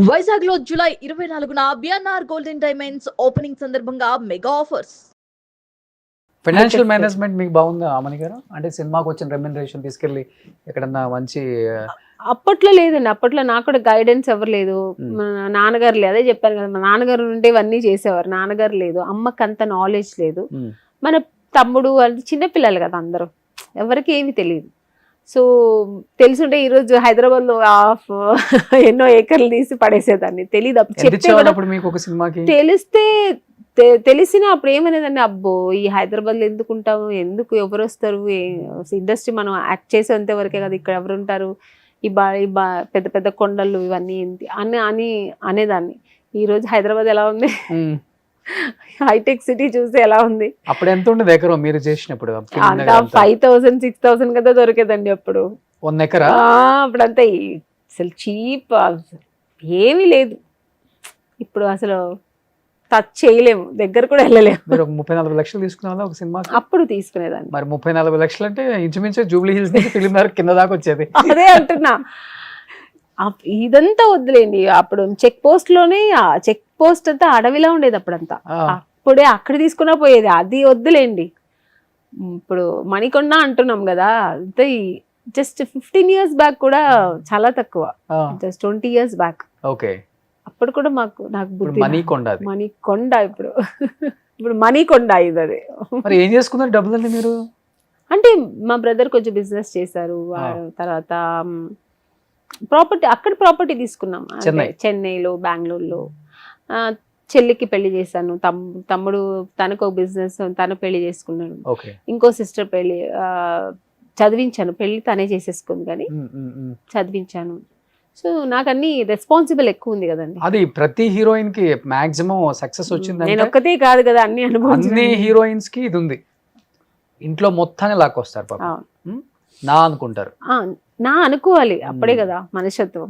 వైజాగ్ లో జూలై 24న BNR golden diamonds opening సందర్భంగా మెగా ఆఫర్స్. ఫైనాన్షియల్ మేనేజ్మెంట్ మీకు బాగుందా అమని గారు? అంటే సినిమాకి వచ్చిన రెమ్యునరేషన్ తీసుకెళ్ళి ఎక్కడన్నా మంచి అప్పట్లో లేదండి. అప్పట్లో నాకు కూడా గైడెన్స్ ఎవరు లేదు. మా నాన్నగారు లేదు, అదే చెప్పాను కదా, మా నాన్నగారు ఉంటే ఇవన్నీ చేసేవారు. నాన్నగారు లేదు, అమ్మకి అంత నాలెడ్జ్ లేదు. మన తమ్ముడు వాళ్ళు చిన్నపిల్లలు కదా, అందరూ ఎవరికి ఏమి తెలియదు. సో తెలుసుంటే ఈరోజు హైదరాబాద్లో ఎన్నో ఏకర్లు తీసి పడేసేదాన్ని. తెలియదు అప్పుడు. తెలిస్తే తెలిసిన అప్పుడు ఏమనేదండి, అబ్బో ఈ హైదరాబాద్లో ఎందుకు ఉంటాము, ఎందుకు ఎవరు వస్తారు, ఇండస్ట్రీ మనం యాక్ట్ చేసేంత వరకే కదా, ఇక్కడ ఎవరు ఉంటారు, ఈ పెద్ద పెద్ద కొండలు ఇవన్నీ ఏంటి అని అనేదాన్ని. ఈరోజు హైదరాబాద్ ఎలా ఉంది, హైటెక్ సిటీ చూస్తే ఎలా ఉంది. అప్పుడు ఎంత ఉండేది ఎకరం మీరు చేసినప్పుడు? 5,000 6,000 కదా దొరికేదండి అప్పుడు. 1 ఎకరా అప్పుడంతా అసలు చీప్, ఏమీ లేదు. ఇప్పుడు అసలు టచ్ చేయలేము, దగ్గర కూడా వెళ్ళలేము. 34 లక్షలు తీసుకున్నా ఒక సినిమా అప్పుడు తీసుకునేదాన్ని. మరి 34 లక్షలు అంటే ఇంచుమించు జూబ్లీ హిల్స్ నుంచి ఫిలిం నగర్ కింద దాకా వచ్చేది. అదే అంటున్నా, ఇదంతా వద్దులేండి. అప్పుడు చెక్ పోస్ట్ లోనే, చెక్ పోస్ట్ అంతా అడవిలా ఉండేది అప్పుడంతా. అప్పుడే అక్కడ తీసుకున్నా పోయేది, అది వద్దులేండి. ఇప్పుడు మణికొండ అంటున్నాం కదా, అంతే. జస్ట్ 15 years బ్యాక్ కూడా చాలా తక్కువ, జస్ట్ 20 years బ్యాక్. ఓకే, అప్పుడు కూడా నాకు బుద్ధి మణికొండ ఇప్పుడు మణికొండ ఇది. అదే మరి ఏం చేసుకున్నారు డబ్బులన్నీ మీరు? అంటే మా బ్రదర్ కొంచెం బిజినెస్ చేశారు. తర్వాత ప్రాపర్టీ, అక్కడ ప్రాపర్టీ తీసుకున్నాం చెన్నైలో, బెంగళూరులో. చెల్లికి పెళ్లి చేశాను. తమ్ముడు తనకు ఒక బిజినెస్, తను పెళ్లి చేసుకున్నాడు. ఇంకో సిస్టర్ పెళ్లి చదివించాను. పెళ్లి తనే చేసేసుకుంది కానీ చదివించాను. సో నాకు అన్ని రెస్పాన్సిబుల్ ఎక్కువ ఉంది కదండి. అది ప్రతి హీరోయిన్ కి మాక్సిమం సక్సెస్ వచ్చింది. నేను ఒక్కతే కాదు కదా, అన్ని హీరోయిన్స్ కి ఇది ఉంది. ఇంట్లో మొత్తాన్ని లాక్కొస్తారు నా అనుకుంటారు. నా అనుకోవాలి, అప్పుడే కదా మనుషత్వం.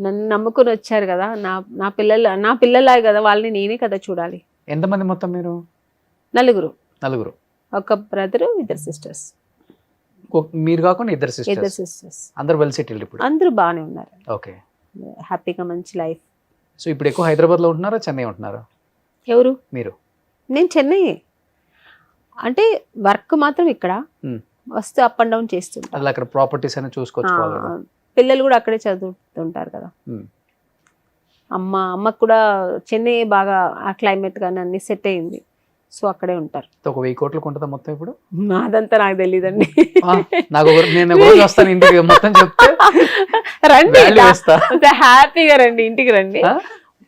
నన్ను నమ్ముకుని వచ్చారు కదా, నా పిల్లలాగా కదా, వాళ్ళని నేనే కదా చూడాలి. ఎంతమంది మొత్తం మీరు? నలుగురు. ఒక బ్రదరు, 2 sisters. మీరు కాకుండా 2 sisters. అందరూ వెల్ సెటిల్డ్ ఇప్పుడు? అందరూ బాగానే ఉన్నారు. ఓకే, హ్యాపీగా మంచి లైఫ్. సో ఇప్పుడు ఎక్కువ హైదరాబాద్ లో ఉంటున్నారా, చెన్నై ఉంటున్నారా? ఎవరు? మీరు? నేను చెన్నై. అంటే వర్క్ మాత్రం ఇక్కడ, వస్తూ అప్ అండ్ డౌన్ చేస్తుంటారు. అక్కడ ప్రాపర్టీస్ అని చూసుకోవచ్చు. పిల్లలు కూడా అక్కడే చదువుతుంటారు కదా. అమ్మకు కూడా చెన్నై బాగా ఆ క్లైమేట్ కానీ అన్ని సెట్ అయింది. సో అక్కడే ఉంటారు. 1,000 కోట్లకు ఉంటుందా మొత్తం ఇప్పుడు? అదంతా నాకు తెలియదండి. రండి, హ్యాపీగా రండి, ఇంటికి రండి.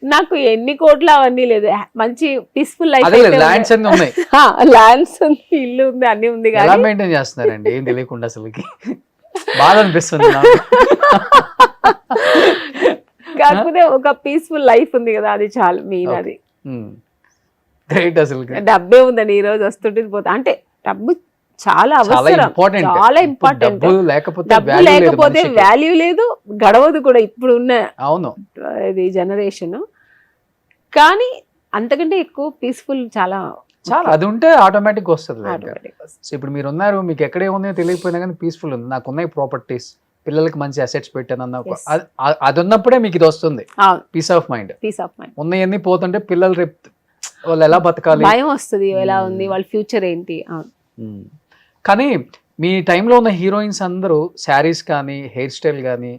నాకు ఎన్ని కోట్లు అవన్నీ లేదు, మంచి పీస్ఫుల్ లైఫ్. ల్యాండ్స్ ఉంది, ఇల్లు ఉంది, అన్ని ఉంది. ఎలా మెయింటైన్ చేస్తున్నారండి ఏం తెలియకుండా? అసలుకి బాధ అనిపిస్తుంది. కాకపోతే ఒక పీస్ఫుల్ లైఫ్ ఉంది కదా, అది చాలు. మెయిన్ అది. అసలు డబ్బే ఉందండి, ఈ రోజు వస్తుంటే పోతా. అంటే డబ్బు చాలా అవసరం, చాలా ఇంపార్టెంట్. డబ్బు లేకపోతే వాల్యూ లేదు, గడవదు కూడా ఇప్పుడు ఉన్న ఇది జనరేషన్. కానీ అంతకంటే ఎక్కువ పీస్ఫుల్ చాలా అది ఉంటే ఆటోమేటిక్ వస్తుంది. ఇప్పుడు మీరు ఉన్నారు, మీకు ఎక్కడే ఉన్నాయో తెలియకపోయినా కానీ పీస్ఫుల్ ఉంది. నాకు ఉన్నాయి ప్రాపర్టీస్, పిల్లలకి మంచి అసెట్స్ పెట్టాను అన్న, అది ఉన్నప్పుడే మీకు ఇది వస్తుంది, పీస్ ఆఫ్ మైండ్. ఉన్నాయన్నీ పోతుంటే పిల్లలు రేపు వాళ్ళు ఎలా బతకాలి, భయం వస్తుంది, ఎలా ఉంది వాళ్ళ ఫ్యూచర్ ఏంటి. కానీ మీ టైంలో ఉన్న హీరోయిన్స్ అందరూ శారీస్ కానీ, హెయిర్ స్టైల్ కానీ,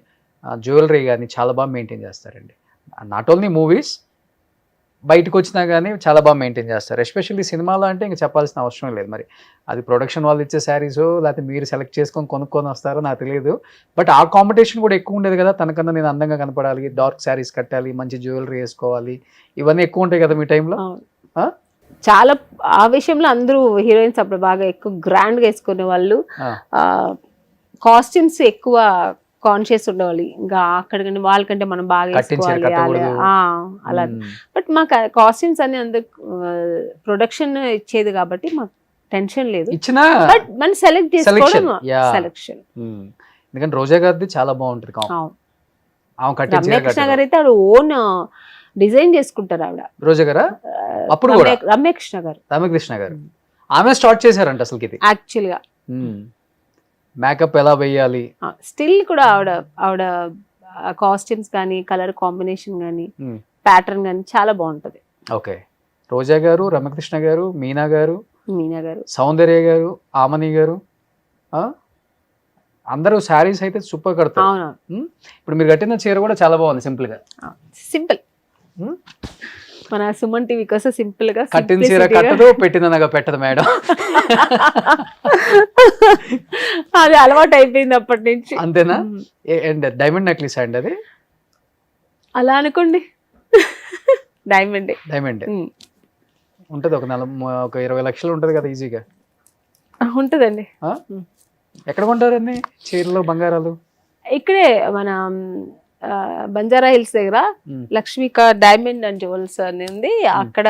జ్యువెలరీ కానీ చాలా బాగా మెయింటైన్ చేస్తారండి. నాట్ ఓన్లీ మూవీస్, బయటకు వచ్చినా కానీ చాలా బాగా మెయింటైన్ చేస్తారు. ఎస్పెషల్లీ సినిమాలో అంటే ఇంకా చెప్పాల్సిన అవసరం లేదు. మరి అది ప్రొడక్షన్ వాళ్ళు ఇచ్చే శారీస్, లేకపోతే మీరు సెలెక్ట్ చేసుకొని కొనుక్కొని వస్తారో నాకు తెలియదు. బట్ ఆ కాంపిటీషన్ కూడా ఎక్కువ ఉండేది కదా, తనకన్నా నేను అందంగా కనపడాలి, డార్క్ శారీస్ కట్టాలి, మంచి జ్యువెలరీ వేసుకోవాలి, ఇవన్నీ ఎక్కువ ఉంటాయి కదా మీ టైంలో. చాలా ఆ విషయంలో అందరూ హీరోయిన్స్ అప్పుడు బాగా ఎక్కువ గ్రాండ్ గా వేసుకునే వాళ్ళు. కాస్ట్యూమ్స్ ఎక్కువ కాన్షియస్ ఉండేవాళ్ళు. ఇంకా అక్కడికంటే వాళ్ళకంటే మనం బాగా వేసుకోవాలి అలా. బట్ మాకు కాస్ట్యూమ్స్ అన్ని అందరు ప్రొడక్షన్ ఇచ్చేది కాబట్టి మాకు టెన్షన్ లేదు. బట్ మనం సెలెక్ట్ చేసుకోవడం సెలెక్షన్. ఎందుకంటే రోజా గారిది చాలా బాగుంటుంది. రమ్యకృష్ణ గారు అయితే ఆవిడ ఓన్ డిజైన్ చేసుకుంటారు ఆవిడ. రోజా గారా? అప్పుడు రమ్యకృష్ణ గారు ఆమె స్టార్ట్ చేశారంట అసలు ఇది యాక్చువల్ గా. మేకప్ ఎలా వేయాలి, స్టిల్ కూడా ఆవిడ కాస్ట్యూమ్స్ కానీ కలర్ కాంబినేషన్ కానీ Hmm. ప్యాటర్న్ కానీ చాలా బాగుంటది. ఓకే. రోజా గారు, రమకృష్ణ గారు, మీనా గారు, మీనా గారు, సౌందర్య గారు, ఆమని గారు, ఆ? అందరూ శారీస్ అయితే సూపర్ కడతారు. అవును, ఇప్పుడు మీరు కట్టిన చీర కూడా చాలా బాగుంది, సింపుల్ గా. సింపుల్. Hmm? మన సుమన్ టీవీ కోసం సింపుల్ గా కట్టిన చీర కట్టదు, పెట్టిన నగ పెట్టదు మేడం. అది అలవాటు అయిపోయింది అప్పటి నుంచి. అంతేనా? అండ్ డైమండ్ నెక్లెస్ అండి అది? అలా అనుకోండి. డైమండ్. డైమండ్ ఉంటది, ఒక 20 లక్షలు ఉంటది కదా ఈజీగా. ఉంటదండి. ఎక్కడ కొంటారండి చీరలు, బంగారాలు? ఇక్కడే మన బంజారా హిల్స్ దగ్గర లక్ష్మిక డైమండ్ అండ్ జ్యువెల్స్ అని ఉంది, అక్కడ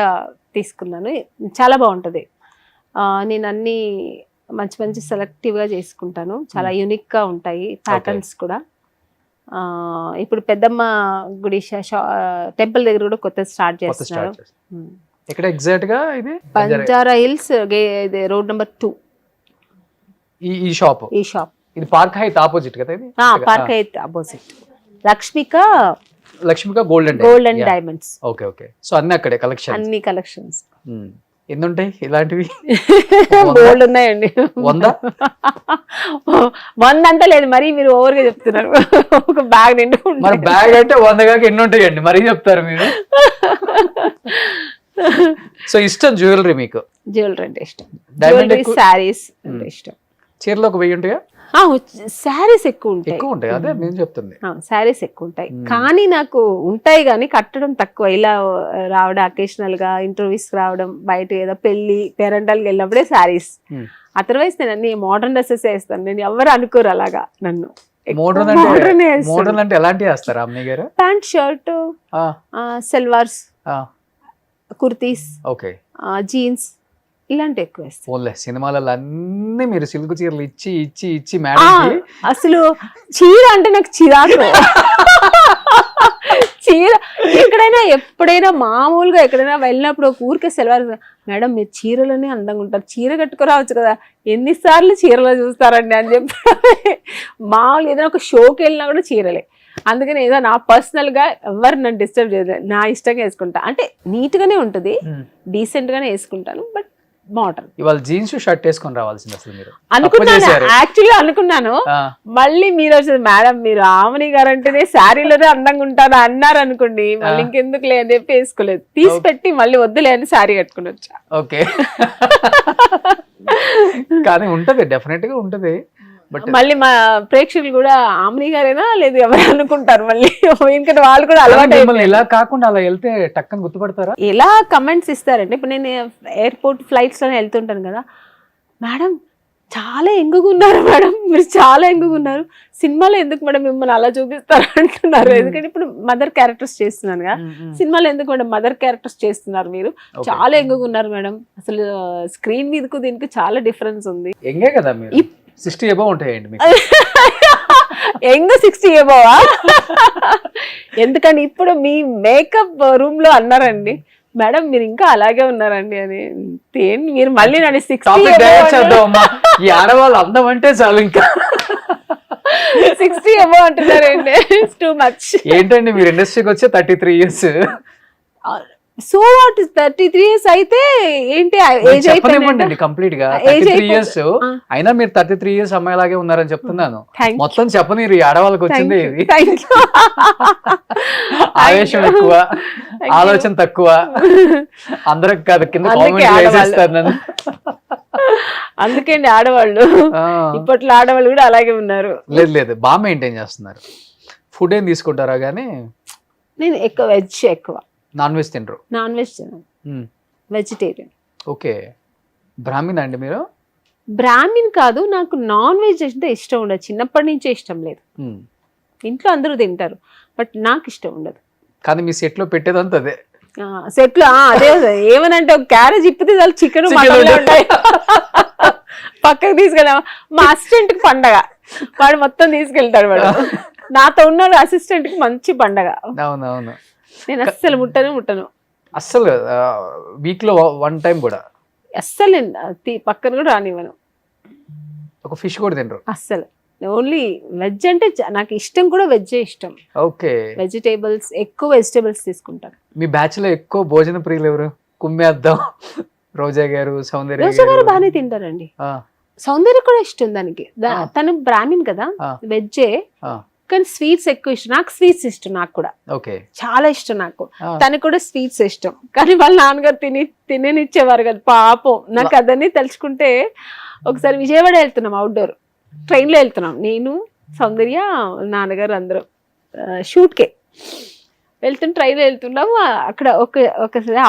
తీసుకున్నాను. చాలా బాగుంటది. నేను అన్ని మంచి మంచి సెలెక్టివ్ గా చేసుకుంటాను, చాలా యూనిక్ గా ఉంటాయి ప్యాటర్న్స్ కూడా. ఇప్పుడు పెద్దమ్మ గుడి టెంపుల్ దగ్గర కూడా కొత్త స్టార్ట్ చేస్తున్నారు. ఎక్కడ ఎగ్జాక్ట్ గా ఇది? Banjara hills road number 2. ఈ షాప్ ఇది పార్క్ హైట్ ఆపోజిట్ కదా ఇది? Park height opposite. Lakshmika gold and diamonds. Okay okay. So అన్ని అక్కడే కలెక్షన్? అన్ని కలెక్షన్స్. ఎన్ని ఉంటాయి ఇలాంటివి? గోల్డ్ ఉన్నాయండి. 100? 100 అంతా లేదు, మరి మీరు ఓవర్ గా చెప్తున్నారు. ఒక బ్యాగ్ నిండు. మరి బ్యాగ్ అంటే 100 కాక ఎన్ని ఉంటాయండి మరీ చెప్తారు మీరు. సో ఇష్టం జ్యువెలరీ మీకు? జ్యువెలరీ అంటే ఇష్టం, డైమండ్, శారీస్ అంటే ఇష్టం. చీరలో ఒక 1000 ఉంటాయా? శారీస్ ఎక్కువ ఉంటాయి. అదే నేను చెప్తుంది, శారీస్ ఎక్కువ ఉంటాయి. కానీ నాకు ఉంటాయి కానీ కట్టడం తక్కువ. ఇలా రావడం, అకేషనల్ గా ఇంటర్వ్యూస్ రావడం, బయట ఏదో పెళ్లి పేరెంటల్కి వెళ్ళినప్పుడే శారీస్. అదర్వైజ్ నేను అన్ని మోడర్న్ డ్రెస్సెస్ వేస్తాను. నేను ఎవరు అనుకోరు అలాగా నన్ను. మోడర్న్ అంటే ఎలాంటి వేస్తారు అమ్మాయి గారు? Pant, shirt, salwars, kurtis, okay, jeans ఇలాంటి ఎక్కువ వేస్తాను. ఓన్లే సినిమాలలో అన్ని మీరు సిల్క్ చీరలు ఇచ్చి ఇచ్చి ఇచ్చి మేడం. అసలు చీర అంటే నాకు చిరాకు. చీర ఎక్కడైనా ఎప్పుడైనా మామూలుగా ఎక్కడైనా వెళ్ళినప్పుడు ఒక ఊరికే సెలవారు, మేడం మీరు చీరలోనే అందంగా ఉంటారు, చీర కట్టుకురావచ్చు కదా, ఎన్నిసార్లు చీరలో చూస్తారండి అని చెప్పి. మామూలు ఏదైనా ఒక షోకి వెళ్ళినా కూడా చీరలే. అందుకని ఏదో నా పర్సనల్ గా ఎవరు నన్ను డిస్టర్బ్ చేయలేదు, నా ఇష్టంగా వేసుకుంటా. అంటే నీట్ గానే ఉంటుంది, డీసెంట్ గానే వేసుకుంటాను, బట్ మోడర్న్. ఇవాళ జీన్స్ షర్ట్ వేసుకొని రావాల్సింది అసలు మీరు అనుకున్నాను. యాక్చువల్లీ అనుకున్నాను, మళ్ళీ మీరు వచ్చేది మేడం మీరు ఆమని గారు అంటేనే శారీలోనే అందంగా ఉంటారు అన్నారు అనుకోండి, మళ్ళీ ఇంకెందుకు లే అని చెప్పి వేసుకోలేదు. తీసి పెట్టి మళ్ళీ వద్దులే అని శారీ కట్టుకుని వచ్చా. ఓకే. కానీ ఉంటది, డెఫినెట్ గా ఉంటది. మళ్ళీ మా ప్రేక్షకులు కూడా ఆమని గారేనా లేదు ఎవరు అనుకుంటారు మళ్ళీ, ఎందుకంటే వాళ్ళు కూడా అలవాటు. ఇలా కాకుండా అలా వెళ్తే టక్కని గుర్తుపడతారా? ఎలా కమెంట్స్ ఇస్తారంటే, ఇప్పుడు నేను ఎయిర్పోర్ట్ ఫ్లైట్స్ లోనే వెళ్తుంటాను కదా, మేడం చాలా ఎంగుగా ఉన్నారు మేడం, మీరు చాలా ఎంగుగా ఉన్నారు, సినిమాలో ఎందుకు మేడం మిమ్మల్ని అలా చూపిస్తారు అంటున్నారు. ఎందుకంటే ఇప్పుడు మదర్ క్యారెక్టర్స్ చేస్తున్నాను కదా, సినిమాలో ఎందుకు మేడం మదర్ క్యారెక్టర్స్ చేస్తున్నారు, మీరు చాలా ఎంగుగా ఉన్నారు మేడం, అసలు స్క్రీన్ మీదకు దీనికి చాలా డిఫరెన్స్ ఉంది. ఎంగే కదా మీరు 60 అబౌవ్ ఉంటాయండి మీకు. ఎంగు 60 అబౌవా? ఎందుకని ఇప్పుడు మీ మేకప్ రూమ్ లో అన్నారండి, మేడం మీరు ఇంకా అలాగే ఉన్నారండి అని. మీరు మళ్ళీ నన్ను 60 ఈ ఆడవాళ్ళు అందం అంటే చాలు ఇంకా 60 అబౌవ్ అంటున్నారండి. Too much. ఏంటండి మీరు ఇండస్ట్రీకి వచ్చే 33 years. సో వాట్ 33 years అయితే ఏంటి ఏజ్ అయిపోయింది కంప్లీట్ గా 33 years. అయినా మీరు 33 years అమ్మాయిలాగే ఉన్నారని చెప్తున్నాను. మొత్తం చెప్పనీరు ఈ ఆడవాళ్ళకి వచ్చింది ఇది. ఆవేశం ఎక్కువ, ఆలోచన తక్కువ, అందరికి కాదు కింద కామెంట్ వేసేస్తారు నన్ను. అందుకే అండి ఆడవాళ్ళు, ఇప్పట్లో ఆడవాళ్ళు కూడా అలాగే ఉన్నారు. లేదు లేదు, బాగా మెయింటైన్ చేస్తున్నారు. ఫుడ్ ఏం తీసుకుంటారా? కానీ నేను ఎక్కువ వెజ్, ఎక్కువ నాన్ వెజ్ తినరు? నాన్ వెజ్ తినను, వెజిటేరియన్. ఓకే. బ్రాహ్మణ్ అండి మీరు? బ్రాహ్మణ్ కాదు, నాకు నాన్ వెజ్ అంటే ఇష్టం ఉండదు, చిన్నప్పటి నుంచే ఇష్టం లేదు. ఇంట్లో అందరూ తింటారు బట్ నాకు ఇష్టం ఉండదు. కానీ మీ సెట్ లో పెట్టేదంతా అదే. సెట్ లో అదే ఏమనంటే ఒక క్యారేజ్ ఇప్పితే చాలు చికెన్ మటన్లే ఉంటాయి. పక్కకు తీసుకెళ్ళా మా అసిస్టెంట్ కి పండగ, వాడు మొత్తం తీసుకెళ్తాడు. వాడు నాతో ఉన్నాడు అసిస్టెంట్ కి మంచి పండగ. అవునవును. నేను అస్సలు ముట్టను అస్సలు. వీక్ లో 1 time కూడా అస్సలు పక్కన కూడా రానివ్వను. ఒక ఫిష్ కూడా తినరు అస్సలు. ఓన్లీ వెజ్ అంటే నాకు ఇష్టం కూడా వెజ్ ఇష్టం. ఓకే. వెజిటేబుల్స్ ఎక్కువ వెజిటేబుల్స్ తీసుకుంటాను. మీ బ్యాచ్ లో ఎక్కువ భోజన ప్రియులు ఎవరు? కుమ్మేద్దాం రోజా గారు, సౌందర్య రోజా గారు బాగానే తింటారండి. సౌందర్య కూడా ఇష్టం దానికి. తను బ్రాహ్మిన్ కదా, వెజ్జే, కానీ స్వీట్స్ ఎక్కువ ఇష్టం. నాకు స్వీట్స్ ఇష్టం, నాకు కూడా చాలా ఇష్టం. నాకు తనకు కూడా స్వీట్స్ ఇష్టం, కానీ వాళ్ళ నాన్నగారు తినేనిచ్చేవారు కదా పాపం. నాకు అదన్నీ తలుచుకుంటే, ఒకసారి విజయవాడ వెళ్తున్నాం, అవుట్డోర్ ట్రైన్లో వెళ్తున్నాం, నేను, సౌందర్య, నాన్నగారు అందరం షూట్కే వెళ్తున్న ట్రైన్లో వెళ్తున్నాం. అక్కడ ఒకసారి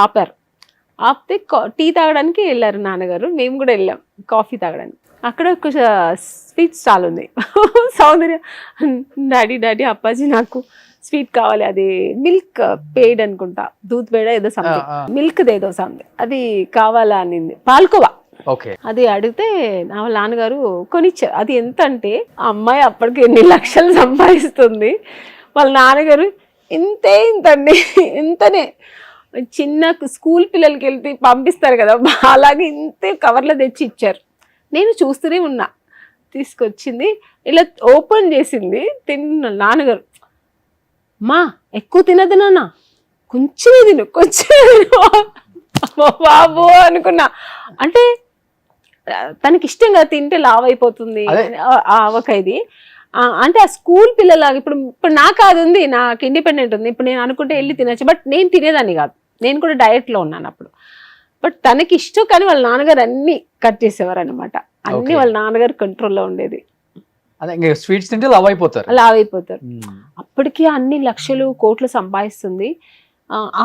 ఆపితే టీ తాగడానికి వెళ్ళారు నాన్నగారు, మేము కూడా వెళ్ళాం కాఫీ తాగడానికి. అక్కడ ఒక స్వీట్ స్టాల్ ఉంది. సౌందర్య, డాడీ అప్పాజీ నాకు స్వీట్ కావాలి, అది మిల్క్ పేడ్ అనుకుంటా, దూద్ పేడ ఏదో సంథింగ్, మిల్క్ ఏదో సంథింగ్, అది కావాలా అనింది. పాల్కోవా అది అడిగితే వాళ్ళ నాన్నగారు కొనిచ్చారు. అది ఎంత అంటే, ఆ అమ్మాయి అప్పటికి ఎన్ని లక్షలు సంపాదిస్తుంది, వాళ్ళ నాన్నగారు ఇంతండి, ఇంతనే చిన్న స్కూల్ పిల్లలకి వెళ్తే పంపిస్తారు కదా, అలాగే ఇంతే కవర్లో తెచ్చి ఇచ్చారు. నేను చూస్తూనే ఉన్నా. తీసుకొచ్చింది, ఇలా ఓపెన్ చేసింది, తిన్న నాన్నగారు, మా ఎక్కువ తినదు నాన్న, కొంచెమే తిను బాబు అనుకున్నా. అంటే తనకి ఇష్టం కదా, తింటే లావ్ అయిపోతుంది ఆవకాయది. అంటే ఆ స్కూల్ పిల్లలాగా, ఇప్పుడు నాకు అది ఉంది, నాకు ఇండిపెండెంట్ ఉంది, ఇప్పుడు నేను అనుకుంటే వెళ్ళి తినచ్చు. బట్ నేను తినేదాన్ని కాదు, నేను కూడా డయట్లో ఉన్నాను అప్పుడు. బట్ తనకి ఇష్టం, కానీ వాళ్ళ నాన్నగారు అన్ని కట్ చేసేవారు అనమాట. అన్ని వాళ్ళ నాన్నగారు కంట్రోల్లో ఉండేది. స్వీట్స్ తింటే లావ్ అయిపోతారు. అప్పటికి అన్ని లక్షలు కోట్లు సంపాదిస్తుంది.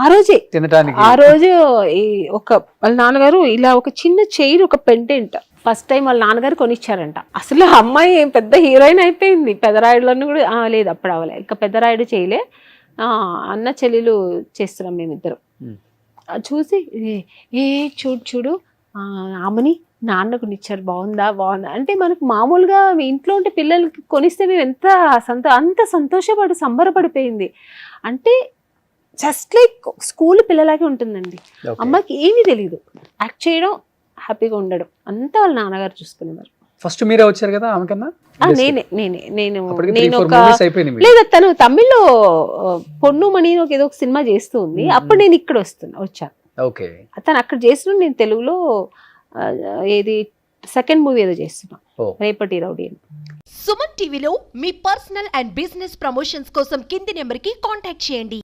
ఆ రోజే తినడానికి, ఆ రోజు వాళ్ళ నాన్నగారు ఇలా ఒక చిన్న చైర్, ఒక పెండెంట్ ఫస్ట్ టైం వాళ్ళ నాన్నగారు కొనిచ్చారంట. అసలు అమ్మాయి పెద్ద హీరోయిన్ అయిపోయింది. పెద్దరాయుడులను కూడా లేదు, అప్పుడు అవ్వలే, ఇంకా పెద్దరాయుడు చేయలే, అన్న చెల్లెలు చేస్తున్నాం మేమిద్దరం. చూసి చూడు ఆమెని నాన్న కొనిచ్చారు, బాగుందా అంటే, మనకు మామూలుగా ఇంట్లో ఉంటే పిల్లలకి కొనిస్తే మేము అంత సంబరపడిపోయింది. అంటే జస్ట్ లైక్ స్కూల్ పిల్లలాగే ఉంటుందండి. అమ్మకి ఏమీ తెలియదు, యాక్ట్ చేయడం, హ్యాపీగా ఉండడం, అంతా వాళ్ళ నాన్నగారు చూసుకునేవారు. ఫస్ట్ మీరే వచ్చారు కదా ఆమెకన్నా? నేను లేదా తను తమిళ్లో పొన్ను మణి ఏదో ఒక సినిమా చేస్తూ ఉంది, అప్పుడు నేను ఇక్కడ వచ్చాను. తను అక్కడ చేసిన, నేను తెలుగులో ఏది సెకండ్ మూవీ ఏదో చేస్తున్నా, రేపటి రౌడీ అని. సుమన్ టీవీలో మీ పర్సనల్ అండ్ బిజినెస్ ప్రమోషన్స్ కోసం కింది నెంబర్కి కాంటాక్ట్ చేయండి.